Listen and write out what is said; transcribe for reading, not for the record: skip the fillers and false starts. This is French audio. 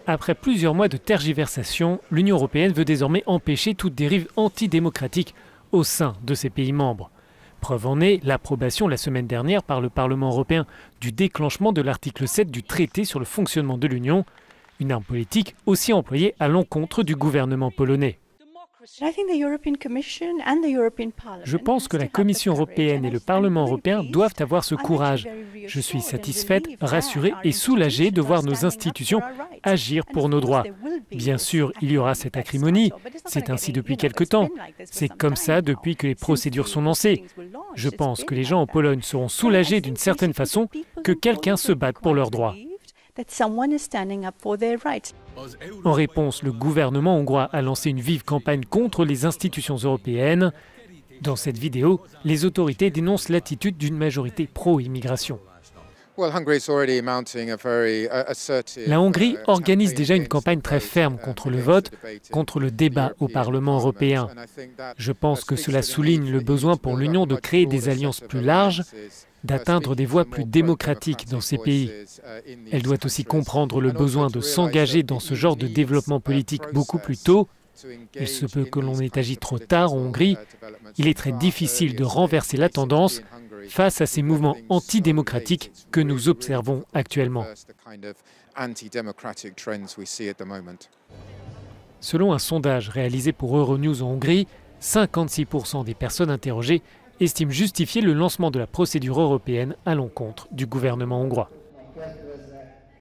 Après plusieurs mois de tergiversation, l'Union européenne veut désormais empêcher toute dérive antidémocratique au sein de ses pays membres. Preuve en est l'approbation la semaine dernière par le Parlement européen du déclenchement de l'article 7 du traité sur le fonctionnement de l'Union, une arme politique aussi employée à l'encontre du gouvernement polonais. Je pense que la Commission européenne et le Parlement européen doivent avoir ce courage. Je suis satisfaite, rassurée et soulagée de voir nos institutions agir pour nos droits. Bien sûr, il y aura cette acrimonie. C'est ainsi depuis quelque temps. C'est comme ça depuis que les procédures sont lancées. Je pense que les gens en Pologne seront soulagés d'une certaine façon que quelqu'un se batte pour leurs droits. En réponse, le gouvernement hongrois a lancé une vive campagne contre les institutions européennes. Dans cette vidéo, les autorités dénoncent l'attitude d'une majorité pro-immigration. La Hongrie organise déjà une campagne très ferme contre le vote, contre le débat au Parlement européen. Je pense que cela souligne le besoin pour l'Union de créer des alliances plus larges, d'atteindre des voies plus démocratiques dans ces pays. Elle doit aussi comprendre le besoin de s'engager dans ce genre de développement politique beaucoup plus tôt. Il se peut que l'on ait agi trop tard en Hongrie. Il est très difficile de renverser la tendance face à ces mouvements antidémocratiques que nous observons actuellement. Selon un sondage réalisé pour Euronews en Hongrie, 56% des personnes interrogées estiment justifier le lancement de la procédure européenne à l'encontre du gouvernement hongrois.